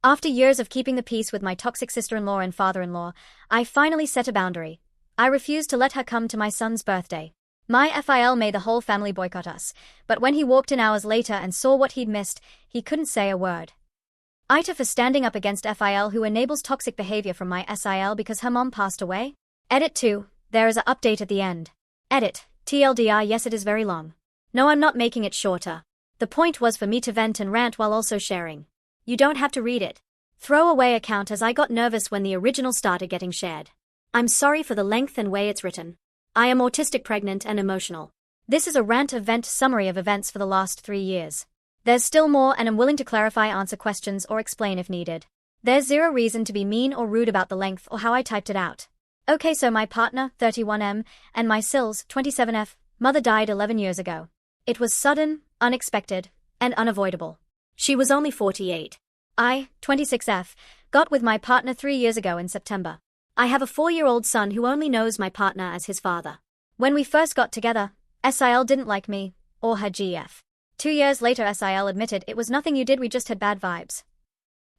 After years of keeping the peace with my toxic sister-in-law and father-in-law, I finally set a boundary. I refused to let her come to my son's birthday. My FIL made the whole family boycott us, but when he walked in hours later and saw what he'd missed, he couldn't say a word. AITA for standing up against FIL who enables toxic behavior from my SIL because her mom passed away. Edit 2, there is an update at the end. Edit, TLDR, yes it is very long. No, I'm not making it shorter. The point was for me to vent and rant while also sharing. You don't have to read it. Throw away account as I got nervous when the original started getting shared. I'm sorry for the length and way it's written. I am autistic, pregnant and emotional. This is a rant event summary of events for the last 3 years. There's still more and I'm willing to clarify, answer questions or explain if needed. There's zero reason to be mean or rude about the length or how I typed it out. Okay, so my partner, 31M, and my SILS, 27F, mother died 11 years ago. It was sudden, unexpected, and unavoidable. She was only 48. I, 26F, got with my partner 3 years ago in September. I have a 4-year-old son who only knows my partner as his father. When we first got together, SIL didn't like me, or her GF. 2 years later SIL admitted it was nothing you did, we just had bad vibes.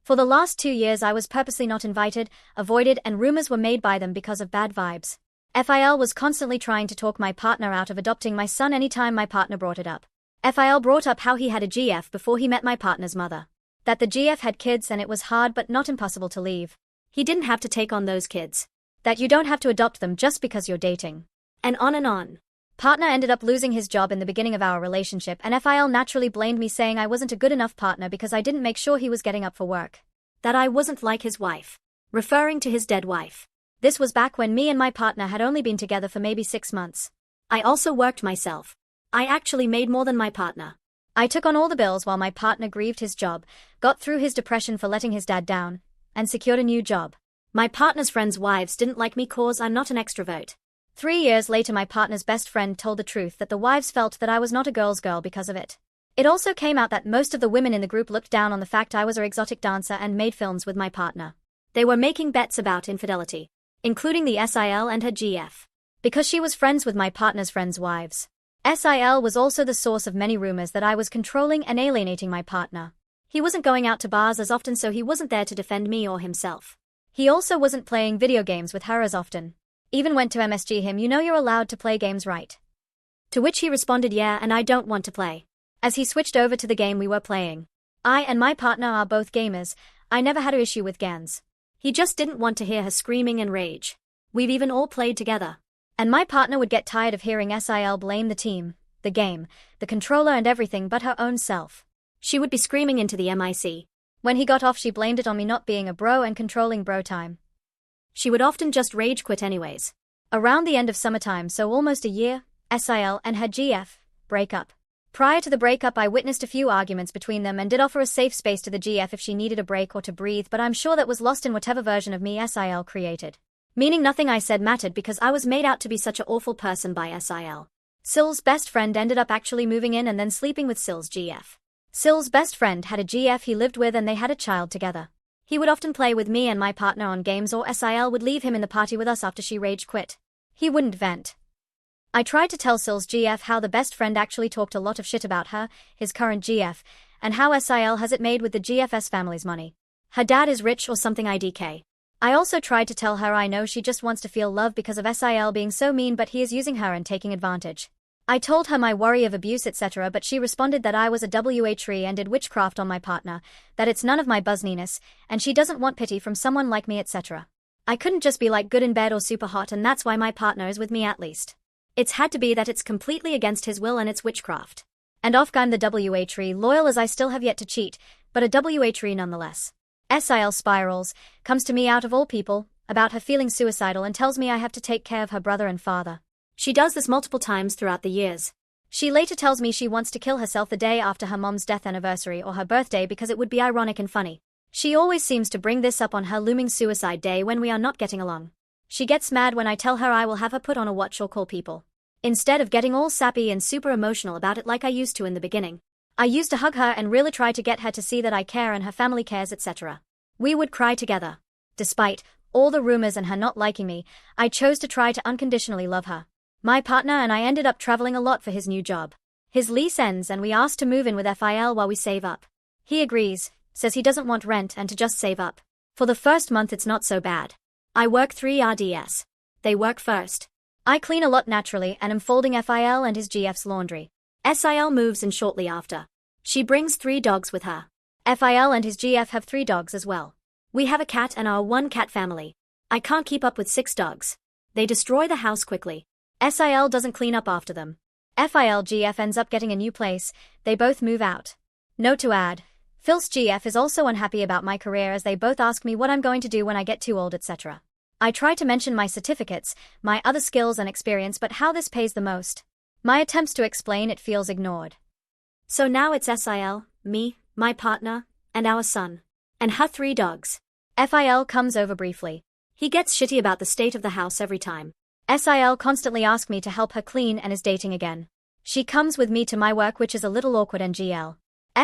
For the last 2 years I was purposely not invited, avoided and rumors were made by them because of bad vibes. FIL was constantly trying to talk my partner out of adopting my son anytime my partner brought it up. FIL brought up how he had a GF before he met my partner's mother. That the GF had kids and it was hard but not impossible to leave. He didn't have to take on those kids. That you don't have to adopt them just because you're dating. And on and on. Partner ended up losing his job in the beginning of our relationship and FIL naturally blamed me, saying I wasn't a good enough partner because I didn't make sure he was getting up for work. That I wasn't like his wife. Referring to his dead wife. This was back when me and my partner had only been together for maybe 6 months. I also worked myself. I actually made more than my partner. I took on all the bills while my partner grieved his job, got through his depression for letting his dad down, and secured a new job. My partner's friends' wives didn't like me cause I'm not an extrovert. 3 years later my partner's best friend told the truth that the wives felt that I was not a girl's girl because of it. It also came out that most of the women in the group looked down on the fact I was an exotic dancer and made films with my partner. They were making bets about infidelity, including the SIL and her GF. Because she was friends with my partner's friends' wives. SIL was also the source of many rumors that I was controlling and alienating my partner. He wasn't going out to bars as often, so he wasn't there to defend me or himself. He also wasn't playing video games with her as often. Even went to MSG him, you know you're allowed to play games, right? To which he responded, yeah, and I don't want to play. As he switched over to the game we were playing. I and my partner are both gamers, I never had an issue with Gans. He just didn't want to hear her screaming and rage. We've even all played together. And my partner would get tired of hearing SIL blame the team, the game, the controller and everything but her own self. She would be screaming into the mic. When he got off she blamed it on me not being a bro and controlling bro time. She would often just rage quit anyways. Around the end of summertime, so almost a year, SIL and her GF break up. Prior to the breakup I witnessed a few arguments between them and did offer a safe space to the GF if she needed a break or to breathe, but I'm sure that was lost in whatever version of me SIL created. Meaning nothing I said mattered because I was made out to be such an awful person by SIL. Sil's best friend ended up actually moving in and then sleeping with Sil's GF. Sil's best friend had a GF he lived with and they had a child together. He would often play with me and my partner on games, or SIL would leave him in the party with us after she rage quit. He wouldn't vent. I tried to tell Sil's GF how the best friend actually talked a lot of shit about her, his current GF, and how SIL has it made with the GF's family's money. Her dad is rich or something IDK. I also tried to tell her I know she just wants to feel love because of SIL being so mean, but he is using her and taking advantage. I told her my worry of abuse etc, but she responded that I was a WA tree and did witchcraft on my partner, that it's none of my buzziness, and she doesn't want pity from someone like me etc. I couldn't just be like good in bed or super hot, and that's why my partner is with me at least. It's had to be that it's completely against his will and it's witchcraft. And I'm the WA tree, loyal as I still have yet to cheat, but a WA tree nonetheless. SIL spirals, comes to me out of all people, about her feeling suicidal and tells me I have to take care of her brother and father. She does this multiple times throughout the years. She later tells me she wants to kill herself the day after her mom's death anniversary or her birthday because it would be ironic and funny. She always seems to bring this up on her looming suicide day when we are not getting along. She gets mad when I tell her I will have her put on a watch or call people. Instead of getting all sappy and super emotional about it like I used to in the beginning. I used to hug her and really try to get her to see that I care and her family cares etc. We would cry together. Despite all the rumors and her not liking me, I chose to try to unconditionally love her. My partner and I ended up traveling a lot for his new job. His lease ends and we asked to move in with FIL while we save up. He agrees, says he doesn't want rent and to just save up. For the first month it's not so bad. I work 3 RDS. They work first. I clean a lot naturally and am folding FIL and his GF's laundry. SIL moves in shortly after. She brings 3 dogs with her. FIL and his GF have 3 dogs as well. We have a cat and are 1-cat family. I can't keep up with 6 dogs. They destroy the house quickly. SIL doesn't clean up after them. FIL GF ends up getting a new place, they both move out. Note to add, Phil's GF is also unhappy about my career as they both ask me what I'm going to do when I get too old, etc. I try to mention my certificates, my other skills and experience, but how this pays the most. My attempts to explain it feels ignored. So now it's SIL, me, my partner, and our son. And her 3 dogs. FIL comes over briefly. He gets shitty about the state of the house every time. SIL constantly asks me to help her clean and is dating again. She comes with me to my work, which is a little awkward, and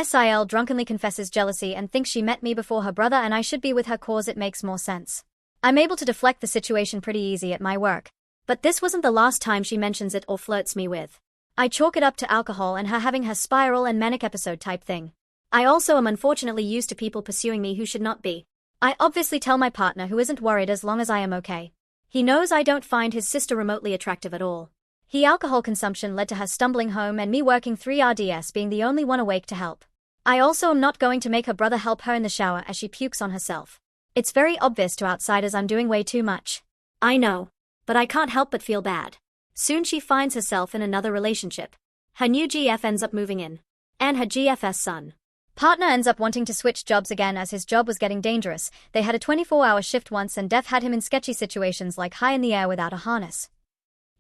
SIL drunkenly confesses jealousy and thinks she met me before her brother and I should be with her cause it makes more sense. I'm able to deflect the situation pretty easy at my work. But this wasn't the last time she mentions it or flirts me with. I chalk it up to alcohol and her having her spiral and manic episode type thing. I also am unfortunately used to people pursuing me who should not be. I obviously tell my partner, who isn't worried as long as I am okay. He knows I don't find his sister remotely attractive at all. Alcohol consumption led to her stumbling home and me working 3 RDS being the only one awake to help. I also am not going to make her brother help her in the shower as she pukes on herself. It's very obvious to outsiders I'm doing way too much. I know. But I can't help but feel bad. Soon she finds herself in another relationship. Her new GF ends up moving in. And her GF's son. Partner ends up wanting to switch jobs again as his job was getting dangerous. They had a 24-hour shift once and Def had him in sketchy situations like high in the air without a harness.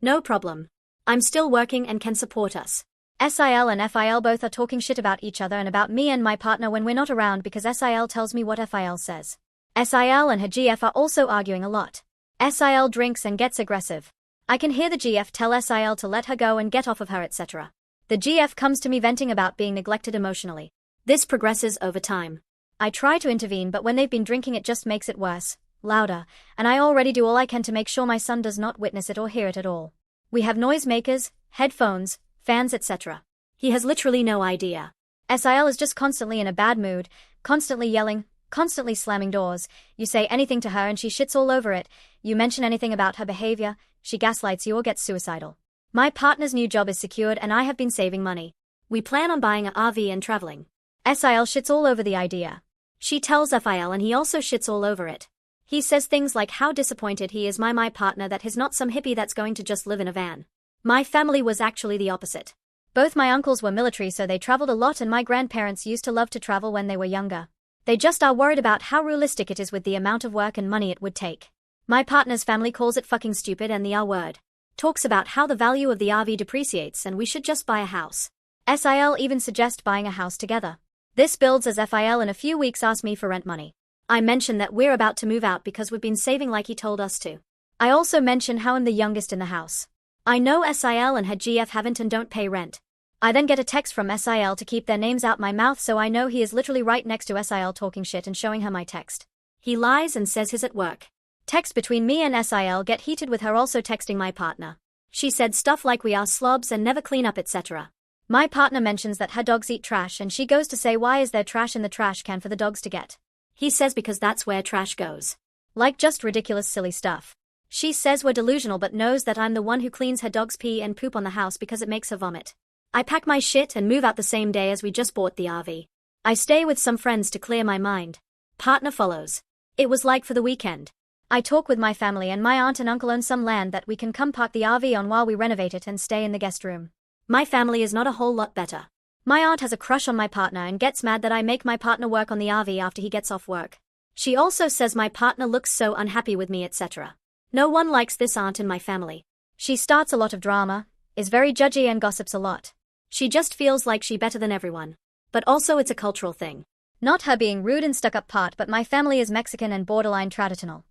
No problem. I'm still working and can support us. SIL and FIL both are talking shit about each other and about me and my partner when we're not around because SIL tells me what FIL says. SIL and her GF are also arguing a lot. SIL drinks and gets aggressive. I can hear the GF tell SIL to let her go and get off of her, etc. The GF comes to me venting about being neglected emotionally. This progresses over time. I try to intervene, but when they've been drinking it just makes it worse, louder, and I already do all I can to make sure my son does not witness it or hear it at all. We have noisemakers, headphones, fans, etc. He has literally no idea. SIL is just constantly in a bad mood, constantly yelling, constantly slamming doors. You say anything to her and she shits all over it. You mention anything about her behavior, she gaslights you or gets suicidal. My partner's new job is secured and I have been saving money. We plan on buying an RV and traveling. SIL shits all over the idea. She tells FIL and he also shits all over it. He says things like how disappointed he is my partner that he's not some hippie that's going to just live in a van. My family was actually the opposite. Both my uncles were military, so they traveled a lot, and my grandparents used to love to travel when they were younger. They just are worried about how realistic it is with the amount of work and money it would take. My partner's family calls it fucking stupid, and the R word. Talks about how the value of the RV depreciates and we should just buy a house. SIL even suggest buying a house together. This builds as FIL in a few weeks asks me for rent money. I mention that we're about to move out because we've been saving like he told us to. I also mention how I'm the youngest in the house. I know SIL and her GF haven't and don't pay rent. I then get a text from SIL to keep their names out my mouth, so I know he is literally right next to SIL talking shit and showing her my text. He lies and says he's at work. Text between me and SIL get heated with her also texting my partner. She said stuff like we are slobs and never clean up, etc. My partner mentions that her dogs eat trash and she goes to say why is there trash in the trash can for the dogs to get. He says because that's where trash goes. Like just ridiculous silly stuff. She says we're delusional but knows that I'm the one who cleans her dog's pee and poop on the house because it makes her vomit. I pack my shit and move out the same day as we just bought the RV. I stay with some friends to clear my mind. Partner follows. It was like for the weekend. I talk with my family and my aunt and uncle own some land that we can come park the RV on while we renovate it and stay in the guest room. My family is not a whole lot better. My aunt has a crush on my partner and gets mad that I make my partner work on the RV after he gets off work. She also says my partner looks so unhappy with me, etc. No one likes this aunt in my family. She starts a lot of drama, is very judgy and gossips a lot. She just feels like she's better than everyone. But also it's a cultural thing. Not her being rude and stuck up part, but my family is Mexican and borderline traditional.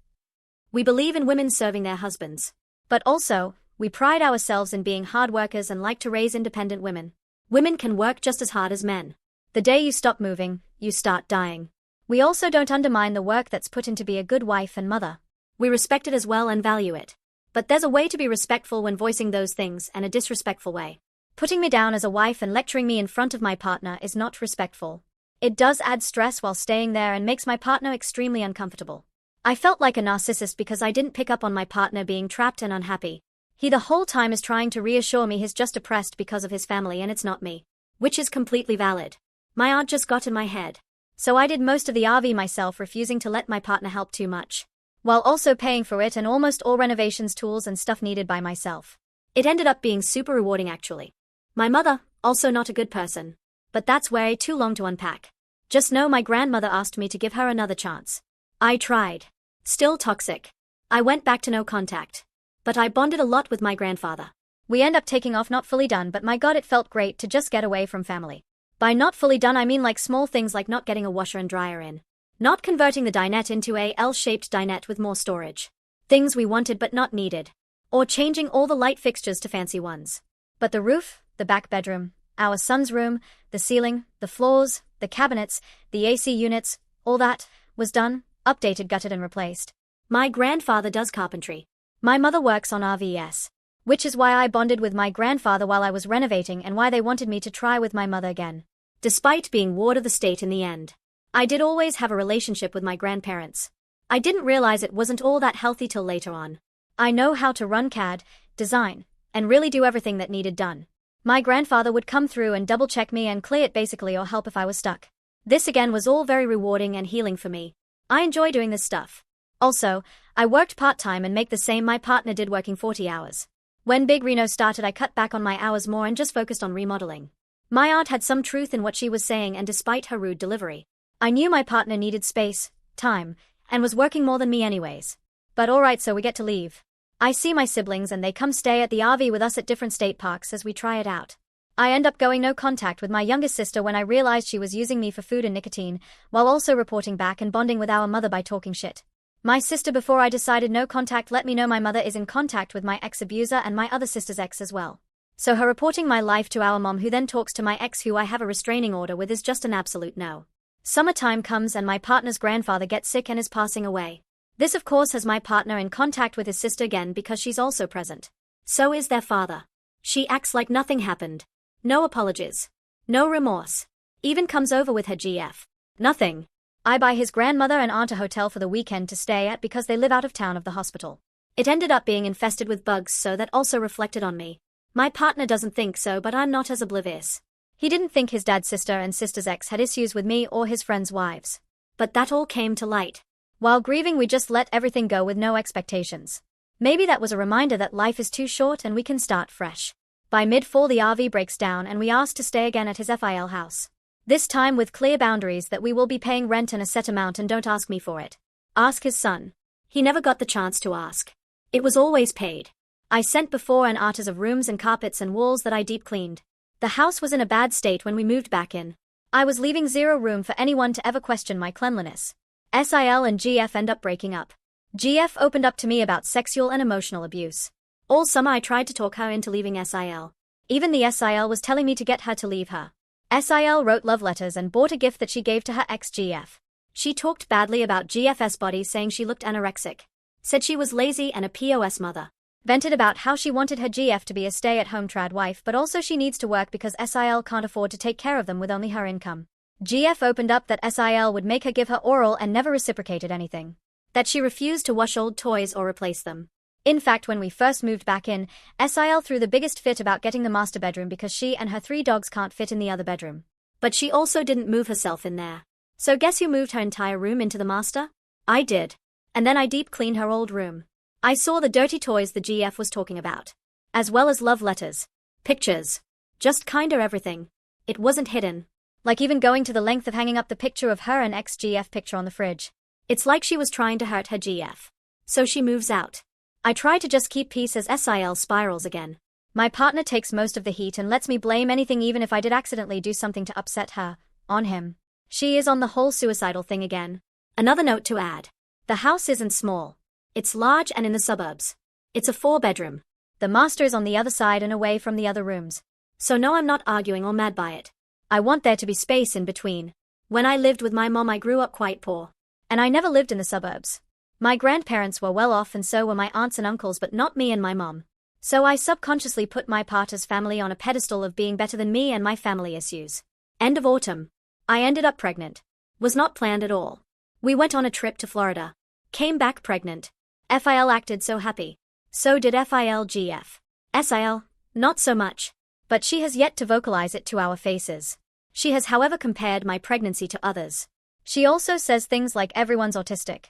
We believe in women serving their husbands. But also, we pride ourselves in being hard workers and like to raise independent women. Women can work just as hard as men. The day you stop moving, you start dying. We also don't undermine the work that's put in to be a good wife and mother. We respect it as well and value it. But there's a way to be respectful when voicing those things and a disrespectful way. Putting me down as a wife and lecturing me in front of my partner is not respectful. It does add stress while staying there and makes my partner extremely uncomfortable. I felt like a narcissist because I didn't pick up on my partner being trapped and unhappy. He the whole time is trying to reassure me he's just depressed because of his family and it's not me. Which is completely valid. My aunt just got in my head. So I did most of the RV myself, refusing to let my partner help too much, while also paying for it and almost all renovations tools and stuff needed by myself. It ended up being super rewarding actually. My mother, also not a good person. But that's way too long to unpack. Just know my grandmother asked me to give her another chance. I tried. Still toxic. I went back to no contact. But I bonded a lot with my grandfather. We end up taking off, not fully done, but my god, it felt great to just get away from family. By not fully done I mean like small things like not getting a washer and dryer in. Not converting the dinette into a L-shaped dinette with more storage. Things we wanted but not needed. Or changing all the light fixtures to fancy ones. But the roof, the back bedroom, our son's room, the ceiling, the floors, the cabinets, the AC units, all that was done, updated, gutted and replaced. My grandfather does carpentry. My mother works on RVS. Which is why I bonded with my grandfather while I was renovating and why they wanted me to try with my mother again. Despite being ward of the state in the end. I did always have a relationship with my grandparents. I didn't realize it wasn't all that healthy till later on. I know how to run CAD, design, and really do everything that needed done. My grandfather would come through and double check me and clear it basically, or help if I was stuck. This again was all very rewarding and healing for me. I enjoy doing this stuff. Also, I worked part-time and make the same my partner did, working 40 hours. When Big Reno started I cut back on my hours more and just focused on remodeling. My aunt had some truth in what she was saying, and despite her rude delivery, I knew my partner needed space, time, and was working more than me anyways. But alright, so we get to leave. I see my siblings and they come stay at the RV with us at different state parks as we try it out. I end up going no contact with my youngest sister when I realized she was using me for food and nicotine, while also reporting back and bonding with our mother by talking shit. My sister, before I decided no contact, let me know my mother is in contact with my ex-abuser and my other sister's ex as well. So her reporting my life to our mom, who then talks to my ex who I have a restraining order with, is just an absolute no. Summertime comes and my partner's grandfather gets sick and is passing away. This of course has my partner in contact with his sister again because she's also present. So is their father. She acts like nothing happened. No apologies. No remorse. Even comes over with her GF. Nothing. I buy his grandmother and aunt a hotel for the weekend to stay at because they live out of town of the hospital. It ended up being infested with bugs, so that also reflected on me. My partner doesn't think so, but I'm not as oblivious. He didn't think his dad's sister and sister's ex had issues with me or his friends' wives. But that all came to light. While grieving we just let everything go with no expectations. Maybe that was a reminder that life is too short and we can start fresh. By mid-fall the RV breaks down and we asked to stay again at his FIL house. This time with clear boundaries that we will be paying rent and a set amount, and don't ask me for it. Ask his son. He never got the chance to ask. It was always paid. I sent before and afters of rooms and carpets and walls that I deep cleaned. The house was in a bad state when we moved back in. I was leaving zero room for anyone to ever question my cleanliness. SIL and GF end up breaking up. GF opened up to me about sexual and emotional abuse. All summer I tried to talk her into leaving SIL. Even the SIL was telling me to get her to leave her. SIL wrote love letters and bought a gift that she gave to her ex-GF. She talked badly about GF's body, saying she looked anorexic. Said she was lazy and a POS mother. Vented about how she wanted her GF to be a stay-at-home trad wife, but also she needs to work because SIL can't afford to take care of them with only her income. GF opened up that SIL would make her give her oral and never reciprocated anything. That she refused to wash old toys or replace them. In fact, when we first moved back in, SIL threw the biggest fit about getting the master bedroom because she and her 3 dogs can't fit in the other bedroom. But she also didn't move herself in there. So guess who moved her entire room into the master? I did. And then I deep cleaned her old room. I saw the dirty toys the GF was talking about. As well as love letters. Pictures. Just kinda everything. It wasn't hidden. Like even going to the length of hanging up the picture of her and ex-GF picture on the fridge. It's like she was trying to hurt her GF. So she moves out. I try to just keep peace as SIL spirals again. My partner takes most of the heat and lets me blame anything, even if I did accidentally do something to upset her, on him. She is on the whole suicidal thing again. Another note to add. The house isn't small. It's large and in the suburbs. It's a 4-bedroom. The master is on the other side and away from the other rooms. So no, I'm not arguing or mad by it. I want there to be space in between. When I lived with my mom I grew up quite poor. And I never lived in the suburbs. My grandparents were well off and so were my aunts and uncles, but not me and my mom. So I subconsciously put my partner's family on a pedestal of being better than me and my family issues. End of autumn. I ended up pregnant. Was not planned at all. We went on a trip to Florida. Came back pregnant. FIL acted so happy. So did FILGF. SIL, not so much. But she has yet to vocalize it to our faces. She has however compared my pregnancy to others. She also says things like everyone's autistic.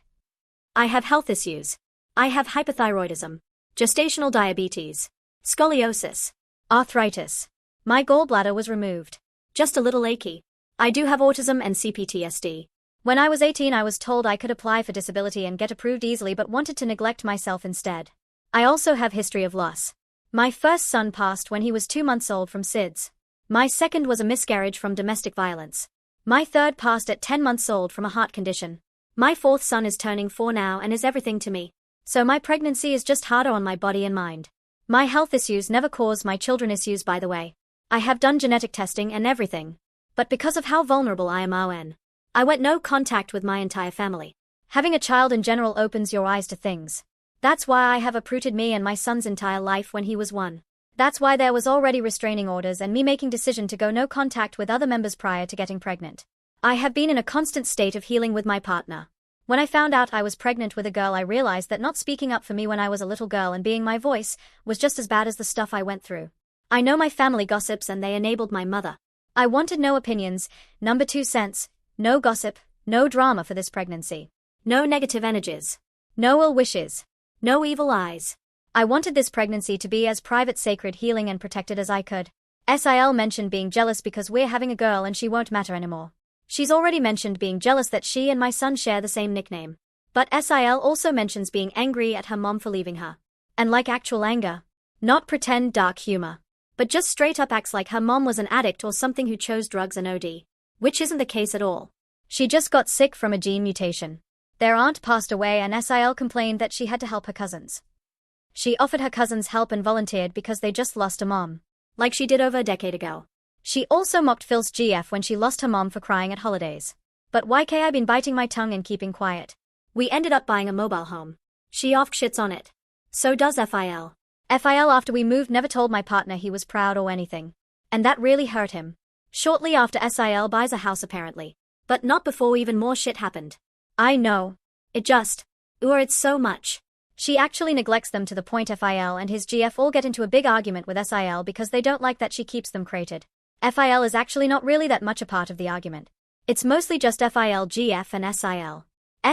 I have health issues. I have hypothyroidism, gestational diabetes, scoliosis, arthritis. My gallbladder was removed. Just a little achy. I do have autism and CPTSD. When I was 18 I was told I could apply for disability and get approved easily but wanted to neglect myself instead. I also have history of loss. My first son passed when he was 2 months old from SIDS. My second was a miscarriage from domestic violence. My third passed at 10 months old from a heart condition. My fourth son is turning 4 now and is everything to me. So my pregnancy is just harder on my body and mind. My health issues never caused my children issues, by the way. I have done genetic testing and everything. But because of how vulnerable I am, I went no contact with my entire family. Having a child in general opens your eyes to things. That's why I have uprooted me and my son's entire life when he was 1. That's why there was already restraining orders and me making decision to go no contact with other members prior to getting pregnant. I have been in a constant state of healing with my partner. When I found out I was pregnant with a girl I realized that not speaking up for me when I was a little girl and being my voice was just as bad as the stuff I went through. I know my family gossips and they enabled my mother. I wanted no opinions, number 2 cents, no gossip, no drama for this pregnancy. No negative energies. No ill wishes. No evil eyes. I wanted this pregnancy to be as private, sacred, healing and protected as I could. SIL mentioned being jealous because we're having a girl and she won't matter anymore. She's already mentioned being jealous that she and my son share the same nickname. But SIL also mentions being angry at her mom for leaving her. And like actual anger. Not pretend dark humor. But just straight up acts like her mom was an addict or something who chose drugs and OD. Which isn't the case at all. She just got sick from a gene mutation. Their aunt passed away and SIL complained that she had to help her cousins. She offered her cousins help and volunteered because they just lost a mom. Like she did over a decade ago. She also mocked Phil's GF when she lost her mom for crying at holidays. But YK I've been biting my tongue and keeping quiet. We ended up buying a mobile home. She off shits on it. So does FIL. FIL after we moved never told my partner he was proud or anything. And that really hurt him. Shortly after SIL buys a house apparently. But not before even more shit happened. I know. It's so much. She actually neglects them to the point FIL and his GF all get into a big argument with SIL because they don't like that she keeps them crated. FIL is actually not really that much a part of the argument. It's mostly just FIL, GF and SIL.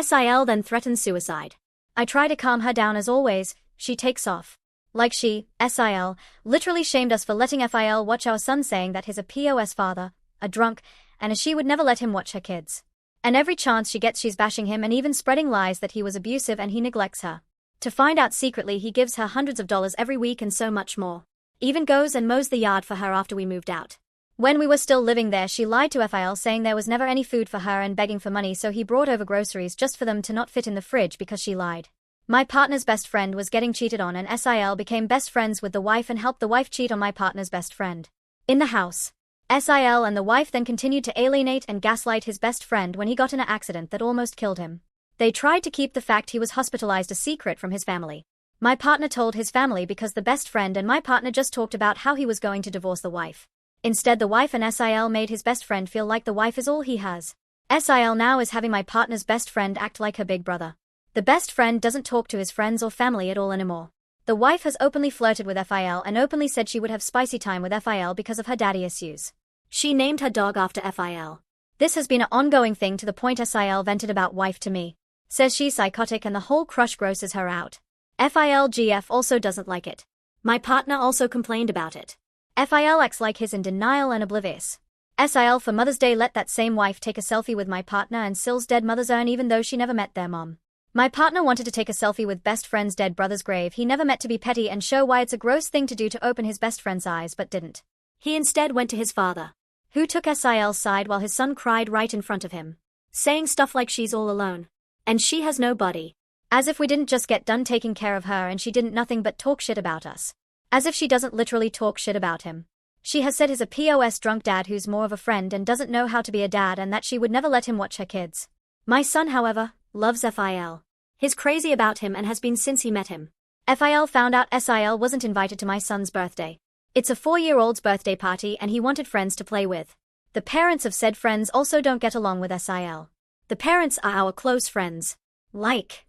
SIL then threatens suicide. I try to calm her down as always, she takes off. Like she, SIL, literally shamed us for letting FIL watch our son saying that he's a POS father, a drunk, and she would never let him watch her kids. And every chance she gets she's bashing him and even spreading lies that he was abusive and he neglects her. To find out secretly he gives her hundreds of dollars every week and so much more. Even goes and mows the yard for her after we moved out. When we were still living there she lied to FIL saying there was never any food for her and begging for money so he brought over groceries just for them to not fit in the fridge because she lied. My partner's best friend was getting cheated on and SIL became best friends with the wife and helped the wife cheat on my partner's best friend. In the house. SIL and the wife then continued to alienate and gaslight his best friend when he got in an accident that almost killed him. They tried to keep the fact he was hospitalized a secret from his family. My partner told his family because the best friend and my partner just talked about how he was going to divorce the wife. Instead the wife and SIL made his best friend feel like the wife is all he has. SIL now is having my partner's best friend act like her big brother. The best friend doesn't talk to his friends or family at all anymore. The wife has openly flirted with FIL and openly said she would have spicy time with FIL because of her daddy issues. She named her dog after FIL. This has been an ongoing thing to the point SIL vented about wife to me. Says she's psychotic and the whole crush grosses her out. FIL GF also doesn't like it. My partner also complained about it. FIL acts like he's in denial and oblivious. SIL for Mother's Day let that same wife take a selfie with my partner and Sil's dead mother's urn even though she never met their mom. My partner wanted to take a selfie with best friend's dead brother's grave he never met to be petty and show why it's a gross thing to do to open his best friend's eyes but didn't. He instead went to his father, who took SIL's side while his son cried right in front of him. Saying stuff like she's all alone. And she has nobody. As if we didn't just get done taking care of her and she didn't nothing but talk shit about us. As if she doesn't literally talk shit about him. She has said he's a POS drunk dad who's more of a friend and doesn't know how to be a dad and that she would never let him watch her kids. My son however, loves FIL. He's crazy about him and has been since he met him. FIL found out SIL wasn't invited to my son's birthday. It's a 4-year-old's birthday party and he wanted friends to play with. The parents of said friends also don't get along with SIL. The parents are our close friends. Like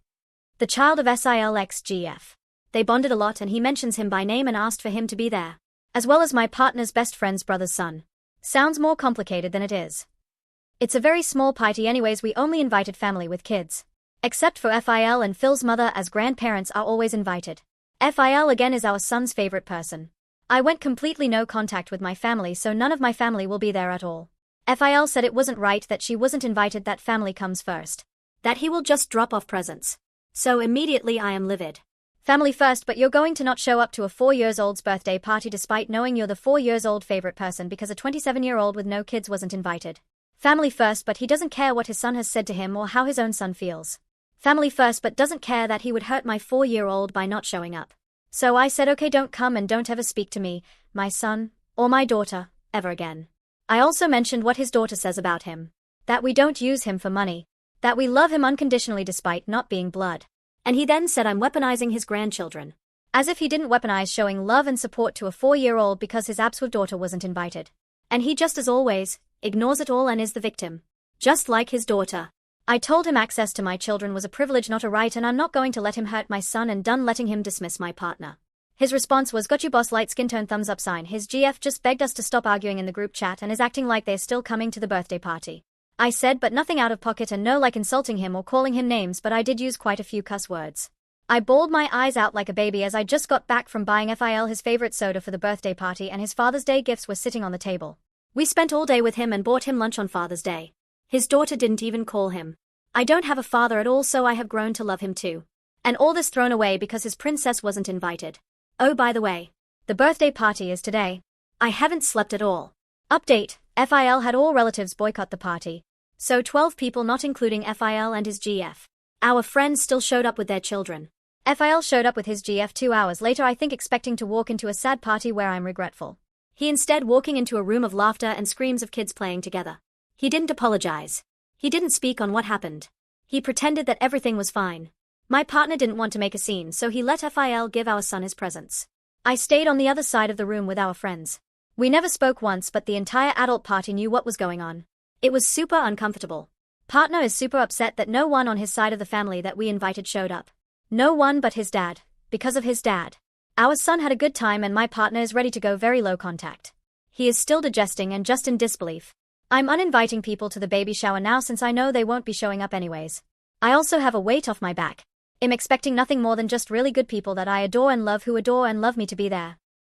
the child of SIL ex-GF. They bonded a lot and he mentions him by name and asked for him to be there. As well as my partner's best friend's brother's son. Sounds more complicated than it is. It's a very small party anyways, we only invited family with kids. Except for FIL and Phil's mother, as grandparents are always invited. FIL again is our son's favorite person. I went completely no contact with my family, so none of my family will be there at all. FIL said it wasn't right that she wasn't invited, that family comes first. That he will just drop off presents. So immediately I am livid. Family first, but you're going to not show up to a 4-year-old's birthday party despite knowing you're the 4-year-old favorite person because a 27-year-old with no kids wasn't invited. Family first, but he doesn't care what his son has said to him or how his own son feels. Family first, but doesn't care that he would hurt my 4-year-old by not showing up. So I said okay, don't come and don't ever speak to me, my son, or my daughter, ever again. I also mentioned what his daughter says about him. That we don't use him for money. That we love him unconditionally despite not being blood. And he then said I'm weaponizing his grandchildren. As if he didn't weaponize showing love and support to a 4-year-old because his absolute daughter wasn't invited. And he just as always, ignores it all and is the victim. Just like his daughter. I told him access to my children was a privilege, not a right, and I'm not going to let him hurt my son, and done letting him dismiss my partner. His response was got you boss, light skin tone thumbs up sign. His GF just begged us to stop arguing in the group chat and is acting like they're still coming to the birthday party. I said but nothing out of pocket and no like insulting him or calling him names, but I did use quite a few cuss words. I bawled my eyes out like a baby as I just got back from buying FIL his favorite soda for the birthday party and his Father's Day gifts were sitting on the table. We spent all day with him and bought him lunch on Father's Day. His daughter didn't even call him. I don't have a father at all, so I have grown to love him too. And all this thrown away because his princess wasn't invited. Oh, by the way, the birthday party is today. I haven't slept at all. Update, FIL had all relatives boycott the party. So 12 people not including FIL and his GF. Our friends still showed up with their children. FIL showed up with his GF 2 hours later, I think expecting to walk into a sad party where I'm regretful. He instead walking into a room of laughter and screams of kids playing together. He didn't apologize. He didn't speak on what happened. He pretended that everything was fine. My partner didn't want to make a scene, so he let FIL give our son his presents. I stayed on the other side of the room with our friends. We never spoke once, but the entire adult party knew what was going on. It was super uncomfortable. Partner is super upset that no one on his side of the family that we invited showed up. No one but his dad, because of his dad. Our son had a good time and my partner is ready to go very low contact. He is still digesting and just in disbelief. I'm uninviting people to the baby shower now since I know they won't be showing up anyways. I also have a weight off my back. I'm expecting nothing more than just really good people that I adore and love who adore and love me to be there.